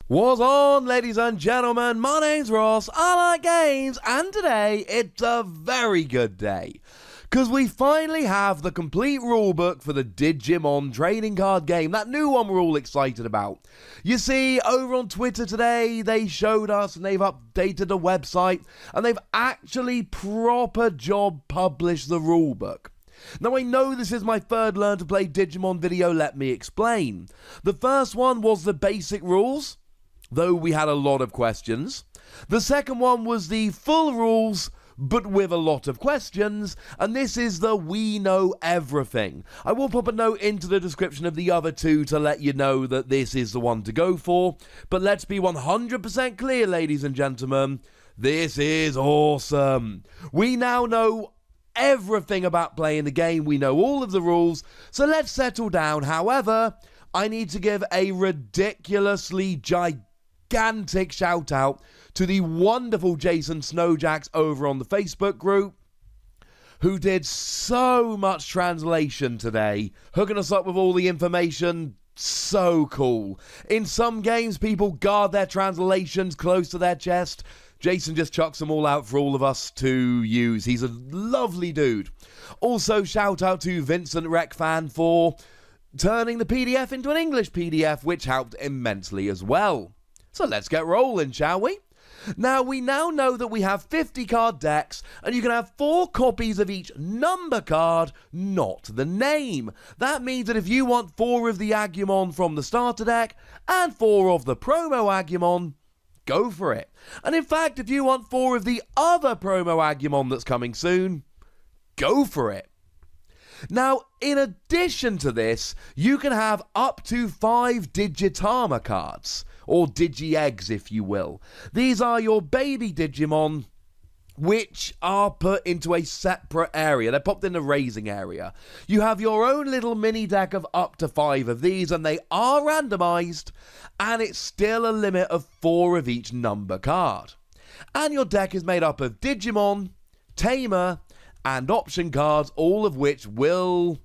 What's on, ladies and gentlemen? My name's Ross, I like games, and today it's a very good day, because we finally have the complete rulebook for the Digimon trading card game, that new one we're all excited about. You see, over on Twitter today, they showed us and they've updated the website, and they've actually proper job published the rulebook. Now, I know this is my third Learn to Play Digimon video, let me explain. The first one was the basic rules, though we had a lot of questions. The second one was the full rules, but with a lot of questions, and this is the We Know Everything. I will pop a note into the description of the other two to let you know that this is the one to go for, but let's be 100% clear, ladies and gentlemen, this is awesome. We now know everything about playing the game, we know all of the rules, so let's settle down. However, I need to give a ridiculously gigantic shout out to the wonderful Jason Snowjacks over on the Facebook group, who did so much translation today, hooking us up with all the information. So cool. In some games, people guard their translations close to their chest. Jason just chucks them all out for all of us to use. He's a lovely dude. Also, shout out to Vincent Rekfan for turning the PDF into an English PDF, which helped immensely as well. So let's get rolling, shall we? Now, we now know that we have 50 card decks, and you can have 4 copies of each number card, not the name. That means that if you want 4 of the Agumon from the starter deck, and 4 of the promo Agumon, go for it. And in fact, if you want 4 of the other promo Agumon that's coming soon, go for it. Now, in addition to this, you can have up to 5 Digitama cards, or Digi-Eggs if you will. These are your baby Digimon, which are put into a separate area. They're popped in the raising area. You have your own little mini deck of up to 5 of these, and they are randomized, and it's still a limit of 4 of each number card. And your deck is made up of Digimon, Tamer, and option cards, all of which will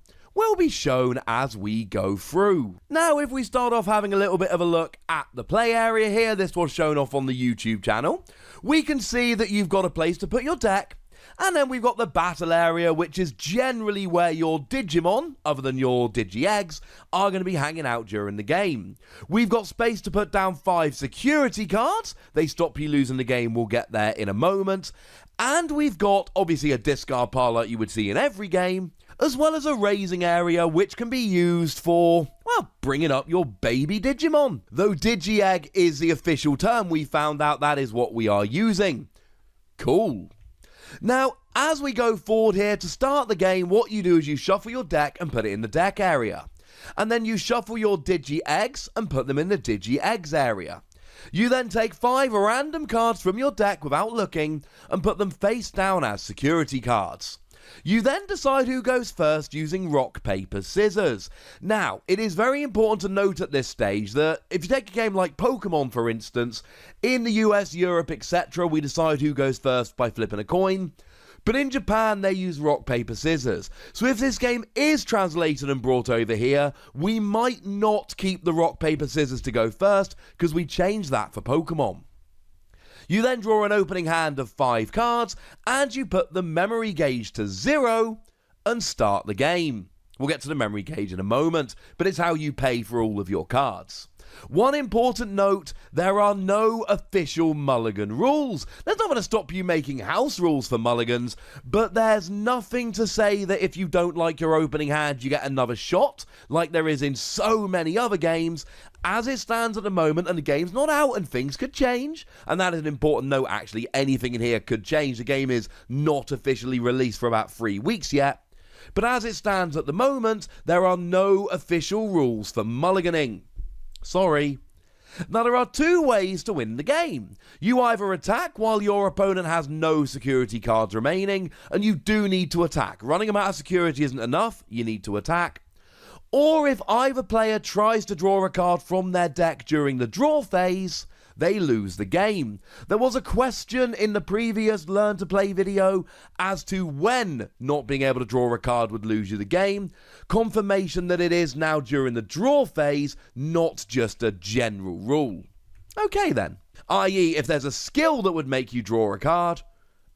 be shown as we go through. Now, if we start off having a little bit of a look at the play area here, this was shown off on the YouTube channel, we can see that you've got a place to put your deck, and then we've got the battle area, which is generally where your Digimon, other than your Digi-Eggs, are going to be hanging out during the game. We've got space to put down 5 security cards. They stop you losing the game, we'll get there in a moment. And we've got, obviously, a discard pile like you would see in every game, as well as a raising area which can be used for, well, bringing up your baby Digimon. Though Digi-Egg is the official term, we found out that is what we are using. Cool. Now, as we go forward here, to start the game, what you do is you shuffle your deck and put it in the deck area. And then you shuffle your Digi-Eggs and put them in the Digi-Eggs area. You then take 5 random cards from your deck without looking and put them face down as security cards. You then decide who goes first using rock, paper, scissors. Now, it is very important to note at this stage that if you take a game like Pokemon, for instance, in the US, Europe, etc., we decide who goes first by flipping a coin. But in Japan, they use rock, paper, scissors. So if this game is translated and brought over here, we might not keep the rock, paper, scissors to go first, because we changed that for Pokemon. You then draw an opening hand of 5 cards, and you put the memory gauge to 0 and start the game. We'll get to the memory gauge in a moment, but it's how you pay for all of your cards. One important note, there are no official mulligan rules. There's not going to stop you making house rules for mulligans, but there's nothing to say that if you don't like your opening hand, you get another shot, like there is in so many other games. As it stands at the moment, and the game's not out and things could change, and that is an important note actually, anything in here could change. The game is not officially released for about 3 weeks yet, but as it stands at the moment, there are no official rules for mulliganing. Sorry. Now, there are 2 ways to win the game. You either attack while your opponent has no security cards remaining, and you do need to attack. Running them out of security isn't enough, you need to attack. Or if either player tries to draw a card from their deck during the draw phase, they lose the game. There was a question in the previous Learn to Play video as to when not being able to draw a card would lose you the game. Confirmation that it is now during the draw phase, not just a general rule. Okay then. I.e., if there's a skill that would make you draw a card,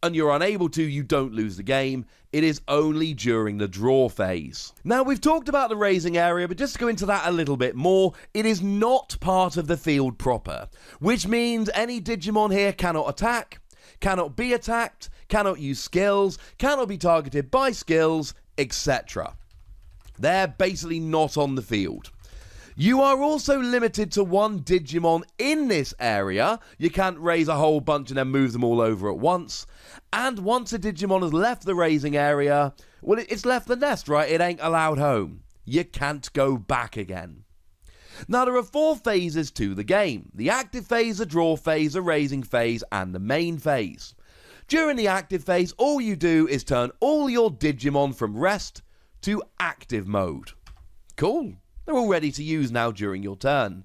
and you're unable to, you don't lose the game. It is only during the draw phase. Now, we've talked about the raising area, but just to go into that a little bit more, it is not part of the field proper, which means any Digimon here cannot attack, cannot be attacked, cannot use skills, cannot be targeted by skills, etc. They're basically not on the field. You are also limited to one Digimon in this area. You can't raise a whole bunch and then move them all over at once. And once a Digimon has left the raising area, well, it's left the nest, right? It ain't allowed home. You can't go back again. Now, there are 4 phases to the game. The active phase, the draw phase, the raising phase, and the main phase. During the active phase, all you do is turn all your Digimon from rest to active mode. Cool. They're all ready to use now during your turn.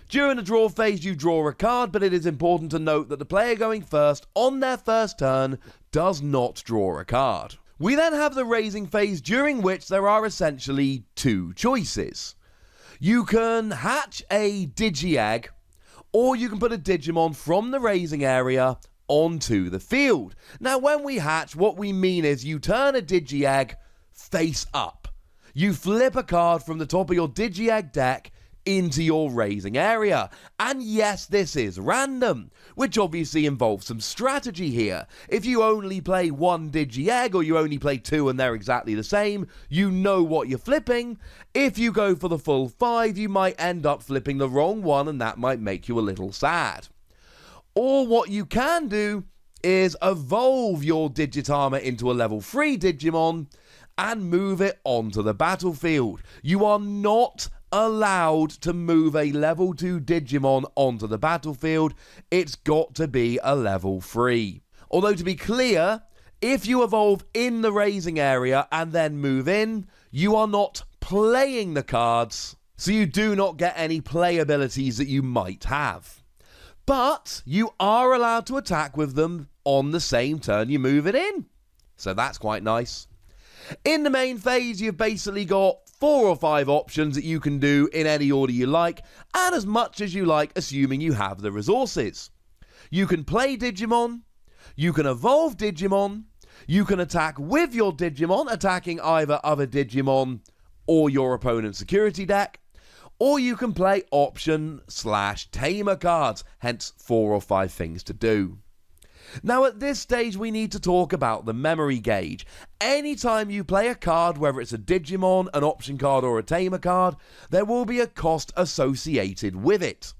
During the draw phase, you draw a card, but it is important to note that the player going first on their first turn does not draw a card. We then have the raising phase, during which there are essentially 2 choices. You can hatch a Digi-Egg, or you can put a Digimon from the raising area onto the field. Now, when we hatch, what we mean is you turn a Digi-Egg face up. You flip a card from the top of your Digi-Egg deck into your raising area. And yes, this is random, which obviously involves some strategy here. If you only play one Digi-Egg, or you only play 2 and they're exactly the same, you know what you're flipping. If you go for the full 5, you might end up flipping the wrong one, and that might make you a little sad. Or what you can do is evolve your Digitamer into a level 3 Digimon and move it onto the battlefield. You are not allowed to move a level 2 Digimon onto the battlefield. It's got to be a level 3. Although, to be clear, if you evolve in the raising area and then move in, you are not playing the cards, so you do not get any play abilities that you might have. But you are allowed to attack with them on the same turn you move it in. So that's quite nice. In the main phase, you've basically got 4 or 5 options that you can do in any order you like, and as much as you like, assuming you have the resources. You can play Digimon, you can evolve Digimon, you can attack with your Digimon, attacking either other Digimon or your opponent's security deck, or you can play option/Tamer cards, hence 4 or 5 things to do. Now, at this stage, we need to talk about the memory gauge. Anytime you play a card, whether it's a Digimon, an option card, or a Tamer card, there will be a cost associated with it.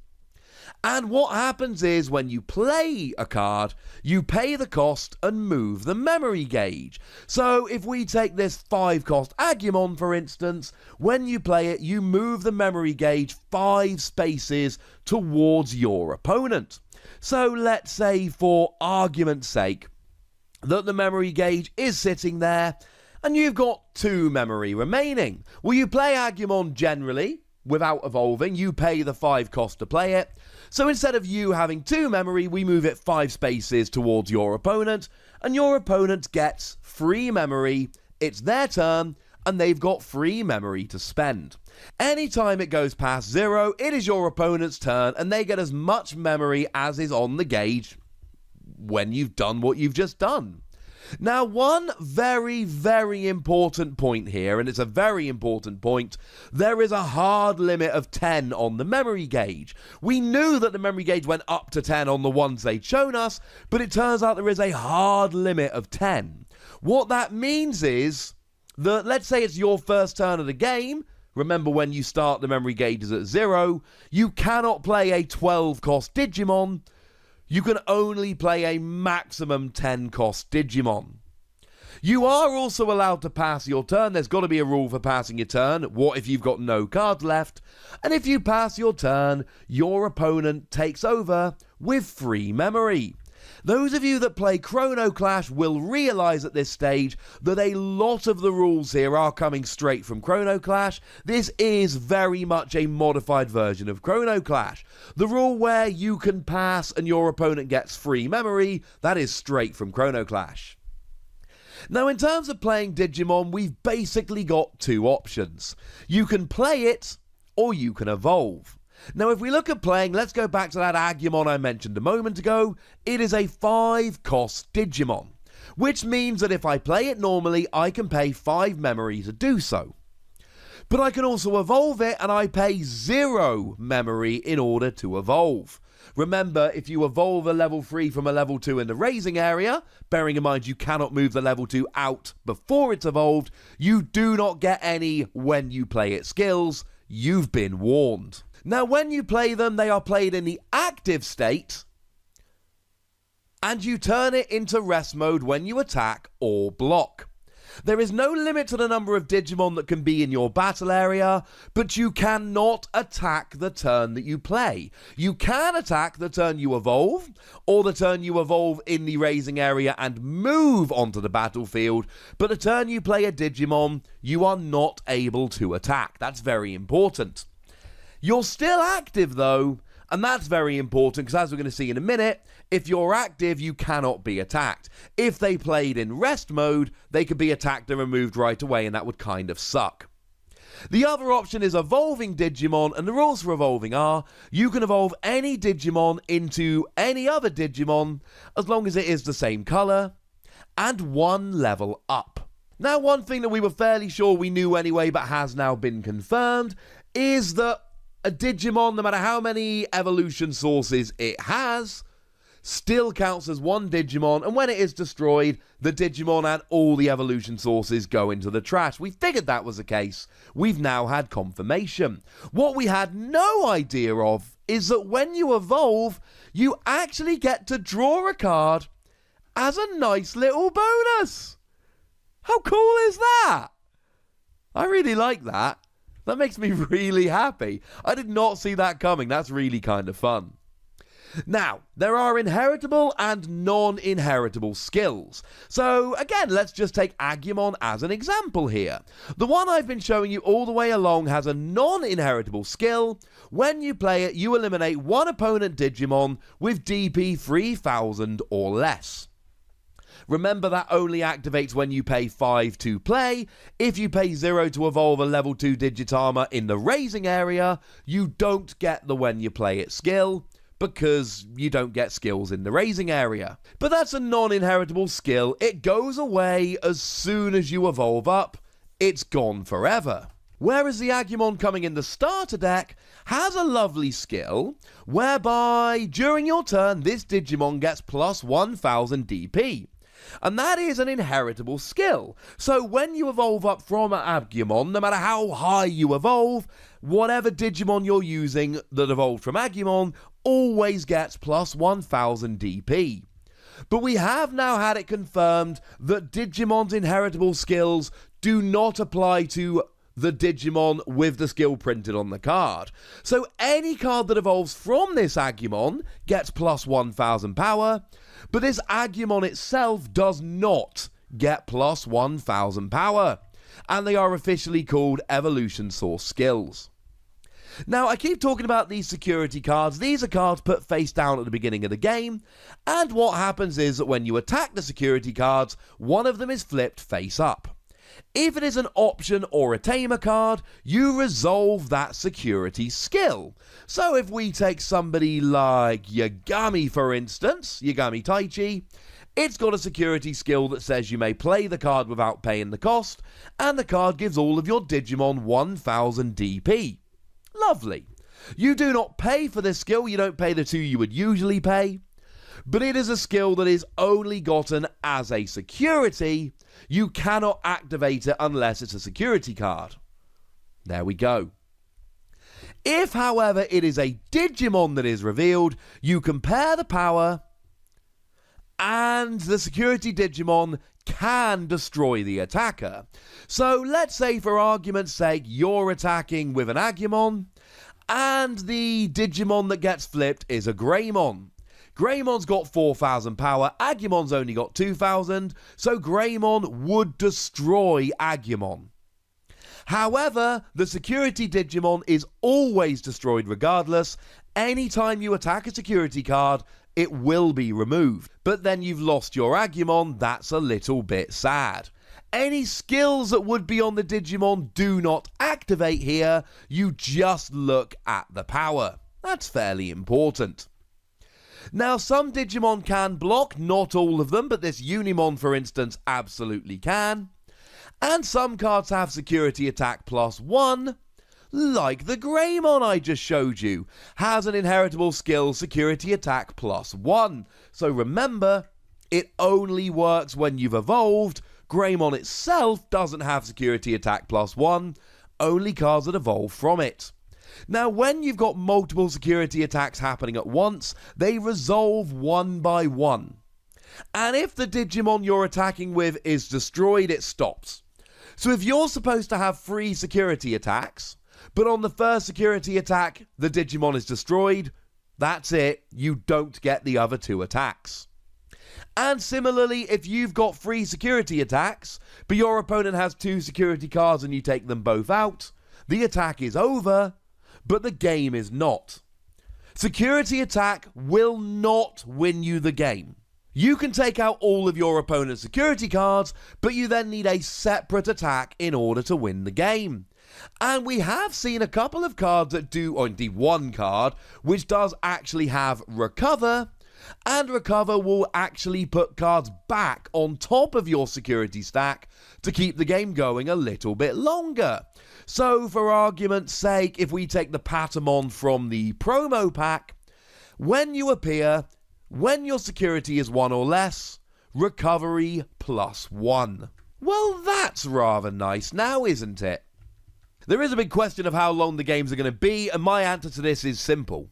And what happens is, when you play a card, you pay the cost and move the memory gauge. So, if we take this 5-cost Agumon, for instance, when you play it, you move the memory gauge 5 spaces towards your opponent. So let's say, for argument's sake, that the memory gauge is sitting there and you've got 2 memory remaining. Well, you play Agumon generally without evolving. You pay the 5 cost to play it. So instead of you having 2 memory, we move it 5 spaces towards your opponent, and your opponent gets free memory. It's their turn, and they've got free memory to spend. Anytime it goes past 0, it is your opponent's turn, and they get as much memory as is on the gauge when you've done what you've just done. Now, one very, very important point here, and it's a very important point, there is a hard limit of 10 on the memory gauge. We knew that the memory gauge went up to 10 on the ones they'd shown us, but it turns out there is a hard limit of 10. What that means is that, let's say it's your first turn of the game. Remember, when you start, the memory gauge is at 0. You cannot play a 12-cost Digimon. You can only play a maximum 10-cost Digimon. You are also allowed to pass your turn. There's got to be a rule for passing your turn. What if you've got no cards left? And if you pass your turn, your opponent takes over with free memory. Those of you that play Chrono Clash will realise at this stage that a lot of the rules here are coming straight from Chrono Clash. This is very much a modified version of Chrono Clash. The rule where you can pass and your opponent gets free memory, that is straight from Chrono Clash. Now, in terms of playing Digimon, we've basically got 2 options. You can play it, or you can evolve. Now, if we look at playing, let's go back to that Agumon I mentioned a moment ago. It is a 5-cost Digimon, which means that if I play it normally, I can pay 5 memory to do so. But I can also evolve it, and I pay 0 memory in order to evolve. Remember, if you evolve a level 3 from a level 2 in the raising area, bearing in mind you cannot move the level 2 out before it's evolved, you do not get any when you play its skills. You've been warned. Now, when you play them, they are played in the active state, and you turn it into rest mode when you attack or block. There is no limit to the number of Digimon that can be in your battle area, but you cannot attack the turn that you play. You can attack the turn you evolve, or the turn you evolve in the raising area and move onto the battlefield, but the turn you play a Digimon, you are not able to attack. That's very important. You're still active though, and that's very important because, as we're going to see in a minute, if you're active, you cannot be attacked. If they played in rest mode, they could be attacked and removed right away, and that would kind of suck. The other option is evolving Digimon, and the rules for evolving are, you can evolve any Digimon into any other Digimon, as long as it is the same colour, and 1 level up. Now, one thing that we were fairly sure we knew anyway, but has now been confirmed, is that a Digimon, no matter how many evolution sources it has, still counts as one Digimon, and when it is destroyed, the Digimon and all the evolution sources go into the trash. We figured that was the case. We've now had confirmation. What we had no idea of is that when you evolve, you actually get to draw a card as a nice little bonus. How cool is that? I really like that. That makes me really happy. I did not see that coming. That's really kind of fun. Now, there are inheritable and non-inheritable skills. So, again, let's just take Agumon as an example here. The one I've been showing you all the way along has a non-inheritable skill. When you play it, you eliminate one opponent Digimon with DP 3000 or less. Remember, that only activates when you pay 5 to play. If you pay 0 to evolve a level 2 Digitamer in the raising area, you don't get the when you play it skill, because you don't get skills in the raising area. But that's a non-inheritable skill. It goes away as soon as you evolve up. It's gone forever. Whereas the Agumon coming in the starter deck has a lovely skill whereby during your turn this Digimon gets plus 1000 DP. And that is an inheritable skill. So when you evolve up from Agumon, no matter how high you evolve, whatever Digimon you're using that evolved from Agumon always gets plus 1000 DP. But we have now had it confirmed that Digimon's inheritable skills do not apply to the Digimon with the skill printed on the card. So any card that evolves from this Agumon gets plus 1000 power, but this Agumon itself does not get plus 1000 power, and they are officially called evolution source skills. Now, I keep talking about these security cards. These are cards put face down at the beginning of the game, and what happens is that when you attack the security cards, one of them is flipped face up. If it is an option or a Tamer card, you resolve that security skill. So if we take somebody like Yagami, for instance, Yagami Taichi, it's got a security skill that says you may play the card without paying the cost, and the card gives all of your Digimon 1000 DP. Lovely. You do not pay for this skill, you don't pay the 2 you would usually pay, but it is a skill that is only gotten as a security. You cannot activate it unless it's a security card. There we go. If, however, it is a Digimon that is revealed, you compare the power, and the security Digimon can destroy the attacker. So let's say, for argument's sake, you're attacking with an Agumon, and the Digimon that gets flipped is a Greymon. Greymon's got 4000 power, Agumon's only got 2000, so Greymon would destroy Agumon. However, the security Digimon is always destroyed regardless. Anytime you attack a security card, it will be removed. But then you've lost your Agumon. That's a little bit sad. Any skills that would be on the Digimon do not activate here, you just look at the power. That's fairly important. Now, some Digimon can block, not all of them, but this Unimon, for instance, absolutely can. And some cards have security attack +1, like the Greymon I just showed you, has an inheritable skill security attack +1. So remember, it only works when you've evolved. Greymon itself doesn't have security attack +1, only cards that evolve from it. Now, when you've got multiple security attacks happening at once, they resolve one by one. And if the Digimon you're attacking with is destroyed, it stops. So if you're supposed to have 3 security attacks, but on the first security attack, the Digimon is destroyed, that's it, you don't get the other 2 attacks. And similarly, if you've got 3 security attacks, but your opponent has 2 security cards and you take them both out, the attack is over, but the game is not. Security attack will not win you the game. You can take out all of your opponent's security cards, but you then need a separate attack in order to win the game. And we have seen a couple of cards that do, or indeed one card, which does actually have Recover, and Recover will actually put cards back on top of your security stack to keep the game going a little bit longer. So, for argument's sake, if we take the Patamon from the promo pack, when you appear, when your security is 1 or less, recovery +1. Well, that's rather nice now, isn't it? There is a big question of how long the games are going to be, and my answer to this is simple.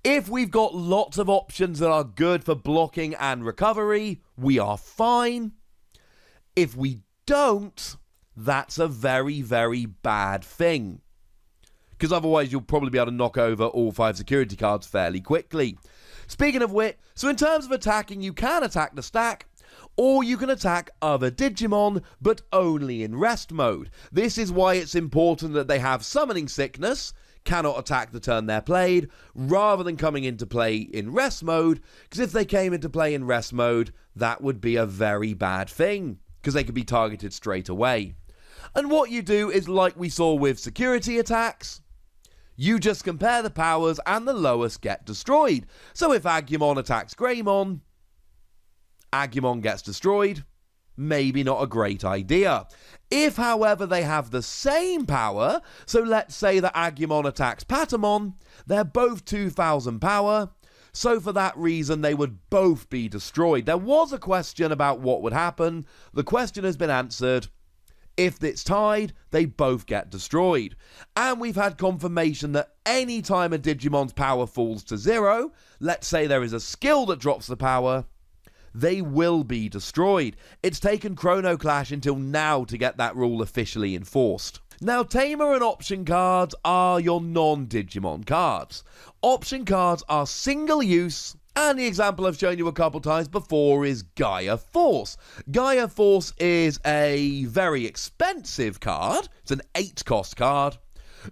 If we've got lots of options that are good for blocking and recovery, we are fine. If we don't, that's a very, very bad thing. Because otherwise you'll probably be able to knock over all 5 security cards fairly quickly. Speaking of which, so in terms of attacking, you can attack the stack, or you can attack other Digimon, but only in rest mode. This is why it's important that they have Summoning Sickness, cannot attack the turn they're played, rather than coming into play in rest mode, because if they came into play in rest mode, that would be a very bad thing, because they could be targeted straight away. And what you do is like we saw with security attacks, you just compare the powers and the lowest get destroyed. So if Agumon attacks Greymon, Agumon gets destroyed. Maybe not a great idea. If, however, they have the same power, so let's say that Agumon attacks Patamon, they're both 2,000 power, so for that reason they would both be destroyed. There was a question about what would happen. The question has been answered. If it's tied, they both get destroyed. And we've had confirmation that any time a Digimon's power falls to 0, let's say there is a skill that drops the power, they will be destroyed. It's taken Chrono Clash until now to get that rule officially enforced. Now, Tamer and option cards are your non-Digimon cards. Option cards are single use, and the example I've shown you a couple times before is Gaia Force. Gaia Force is a very expensive card. It's an 8-cost card.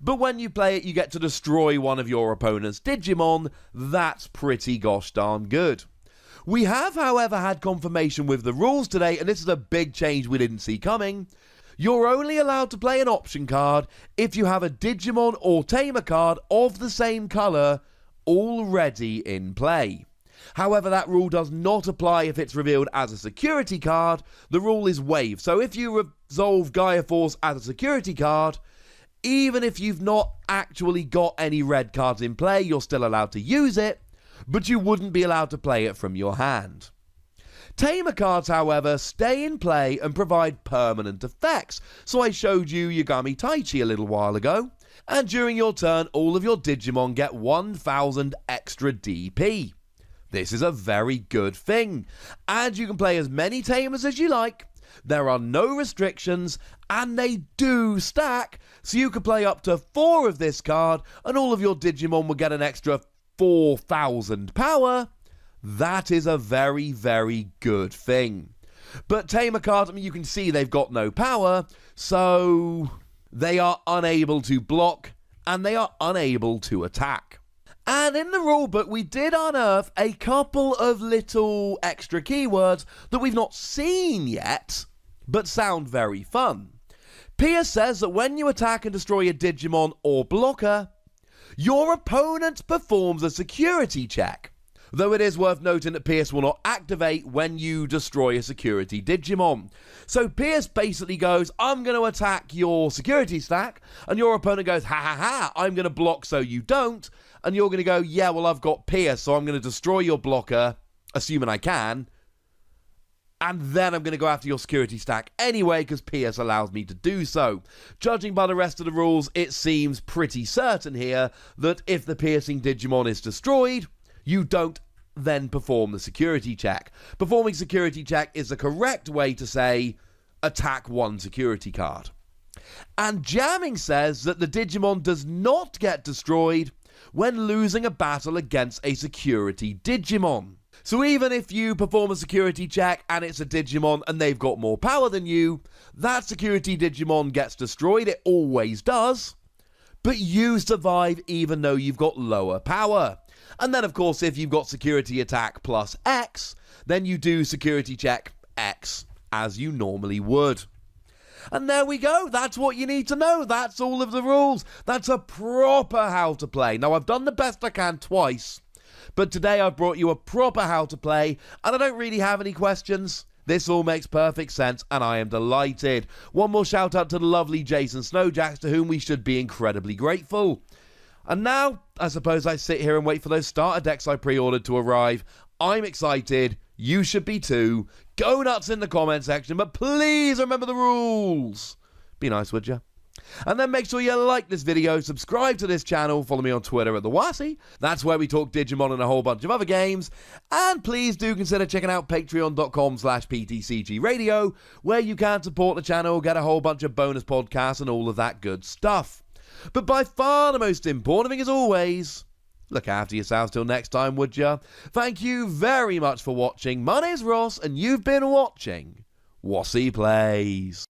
But when you play it, you get to destroy one of your opponent's Digimon. That's pretty gosh darn good. We have, however, had confirmation with the rules today, and this is a big change we didn't see coming. You're only allowed to play an option card if you have a Digimon or Tamer card of the same colour already in play. However, that rule does not apply if it's revealed as a security card. The rule is waived. So if you resolve Gaia Force as a security card, even if you've not actually got any red cards in play, you're still allowed to use it, but you wouldn't be allowed to play it from your hand. Tamer cards, however, stay in play and provide permanent effects. So I showed you Yagami Taichi a little while ago, and during your turn, all of your Digimon get 1,000 extra DP. This is a very good thing, and you can play as many Tamers as you like. There are no restrictions, and they do stack, so you can play up to 4 of this card, and all of your Digimon will get an extra 4,000 power. That is a very, very good thing. But Tamer cards, I mean, you can see they've got no power, so they are unable to block, and they are unable to attack. And in the rulebook, we did unearth a couple of little extra keywords that we've not seen yet, but sound very fun. Pierce says that when you attack and destroy a Digimon or blocker, your opponent performs a security check. Though it is worth noting that Pierce will not activate when you destroy a security Digimon. So Pierce basically goes, I'm going to attack your security stack, and your opponent goes, ha ha ha, I'm going to block so you don't, and you're going to go, yeah, well, I've got Pierce, so I'm going to destroy your blocker, assuming I can, and then I'm going to go after your security stack anyway, because Pierce allows me to do so. Judging by the rest of the rules, it seems pretty certain here that if the piercing Digimon is destroyed, you don't then perform the security check. Performing security check is the correct way to say, attack one security card. And Jamming says that the Digimon does not get destroyed when losing a battle against a security Digimon. So even if you perform a security check and it's a Digimon and they've got more power than you, that security Digimon gets destroyed, it always does, but you survive even though you've got lower power. And then, of course, if you've got security attack plus X, then you do security check X, as you normally would. And there we go. That's what you need to know. That's all of the rules. That's a proper how to play. Now, I've done the best I can twice, but today I've brought you a proper how to play, and I don't really have any questions. This all makes perfect sense, and I am delighted. One more shout out to the lovely Jason Snowjacks, to whom we should be incredibly grateful. And now, I suppose I sit here and wait for those starter decks I pre-ordered to arrive. I'm excited. You should be too. Go nuts in the comment section, but please remember the rules. Be nice, would you? And then make sure you like this video, subscribe to this channel, follow me on Twitter at the Wossy. That's where we talk Digimon and a whole bunch of other games. And please do consider checking out patreon.com/PTCG Radio, where you can support the channel, get a whole bunch of bonus podcasts and all of that good stuff. But by far the most important thing, as always, look after yourselves till next time, would ya? Thank you very much for watching. My name's Ross, and you've been watching Wossy Plays.